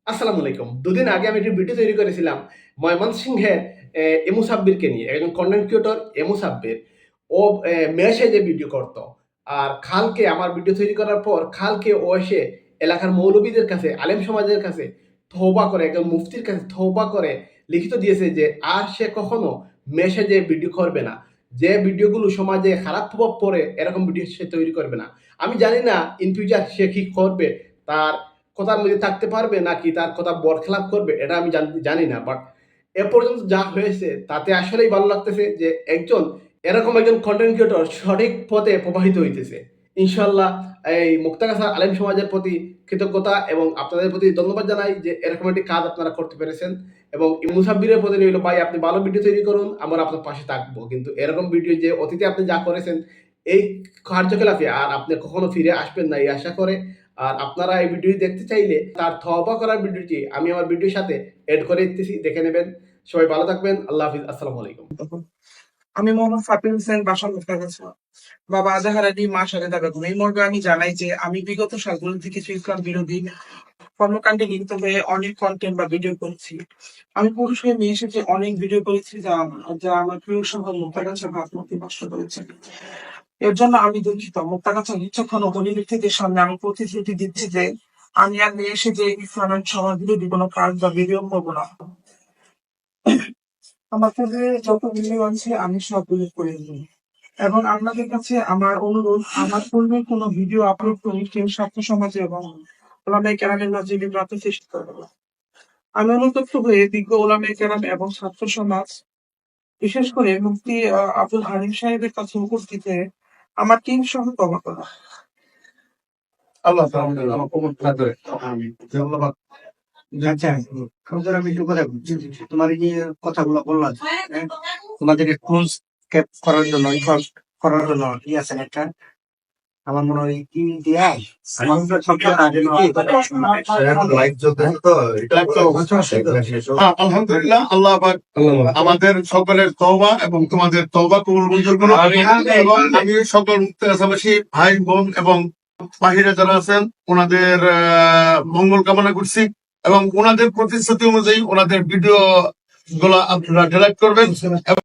আসসালামু আলাইকুম। দুদিন আগে আমি একটি ভিডিও তৈরি করেছিলাম ময়মনসিংহের এমু সাব্বিরকে নিয়ে। একজন কনটেন্ট ক্রিয়েটর এমু সাব্বির। ও মেয়ে সেজে ভিডিও করত। আর খালকে আমার ভিডিও তৈরি করার পর খালকে ও এসে এলাকার মৌলবীদের কাছে, আলেম সমাজের কাছে তওবা করে, একজন মুফতির কাছে তওবা করে লিখিত দিয়েছে যে আর সে কখনো মেয়ে সেজে ভিডিও করবে না। যে ভিডিওগুলো সমাজে খারাপ প্রভাব পড়ে এরকম ভিডিও সে তৈরি করবে না। আমি জানি না ইন ফিউচার সে কি করবে, তার কথার মধ্যে থাকতে পারবে নাকি তার কথা বরখেলাপ করবে এটা আমি জানি না। বাট এ পর্যন্ত যা হয়েছে তাতে আসলেই ভালো লাগতেছে যে এরকম একজন কন্টেন্ট ক্রিয়েটর সঠিক পথে প্রবাহিত হইতেছে। ইনশাল্লাহ এই মুক্তাগাছা আলেম সমাজের প্রতি কৃতজ্ঞতা এবং আপনাদের প্রতি ধন্যবাদ জানাই যে এরকম একটি কাজ আপনারা করতে পেরেছেন। এবং মুসাব্বিরের প্রতি রইল, ভাই আপনি ভালো ভিডিও তৈরি করুন, আমরা আপনার পাশে থাকবো, কিন্তু এরকম ভিডিও যে অতীতে আপনি যা করেছেন এই কার্যকলাপে আর আপনি কখনো ফিরে আসবেন না এই আশা করে। আর আপনারা এই ভিডিওটি দেখতে চাইলে তার তওবা করার ভিডিওটি আমি আমার ভিডিওর সাথে এড করে দিতেছি, দেখে নেবেন। সবাই ভালো থাকবেন। আল্লাহ হাফিজ। আসসালামু আলাইকুম। আমি মোহাম্মদ ফাতিল হোসেন, বাসা মুক্তাগাছা। বাবা আজাহার আলী, মা শাহেদা বেগম। এই মর্মে আমি জানাই যে আমি বিগত সালগুলোতে কিছু ইসলাম বিরোধী কর্মকাণ্ডে লিপ্ত হয়ে অনেক কন্টেন্ট বা ভিডিও করেছি। আমি পুরুষ হয়ে মেয়ে এসেছে অনেক ভিডিও করেছি যা যা আমার প্রিয় শহর মুক্তাগাছা ভাবমূর্তি নষ্ট করেছে। এর জন্য আমি দুঃখিত। মুক্তাগাছা নিচ্ছক্ষণ ও হলি ব্যক্তিদের সামনে আমি প্রতিশ্রুতি দিচ্ছি যে আমি আর মেয়ে এসে যে ইসলামের সমাজ বিরোধী কোনো কাজ বা ভিডিও করবো না। আমার পূর্বে যত ভিডিও আছে আমি সবগুলো করে নিই। এবং আপনাদের কাছে আমার অনুরোধ, আমার পূর্বে কোনো ভিডিও আপলোড করি কেউ ছাত্র সমাজে এবং ওলামায়ে কেরামের মাঝে বিভ্রান্তি সৃষ্টি করবে না। আমি অনুতপ্ত হয়ে বিজ্ঞ ওলামায়ে কেরাম এবং ছাত্র সমাজ, বিশেষ করে মুফতি আব্দুল হালিম সাহেবের কাছে উপস্থিত হয়ে আমার টিম সহ তওবা করা। আল্লাহ তাআলা আমার কবুল করে। আমিন। ধন্যবাদ। আচ্ছা, সুন্দর আমি একটু কথা বলছি। তোমার এই যে কথাগুলো বললাম, তোমাদের ক্লোজ ক্যাপ করার জন্য, ইনফর্ম করার জন্য কি আছেন একটা, আমার মনে হয় কি দিয়া আলহামদুলিল্লাহ, আল্লাহ পাক আমাদের সকলের তওবা এবং তোমাদের তওবা কবুল মঞ্জুর করুন। এবং আমি সকল মুক্তাগাছাবাসী ভাই বোন এবং বাহিরে যারা আছেন ওনাদের মঙ্গল কামনা করছি এবং ওনাদের প্রতিশ্রুতি অনুযায়ী ওনাদের ভিডিও গুলো আপনারা ডিলিট করবেন।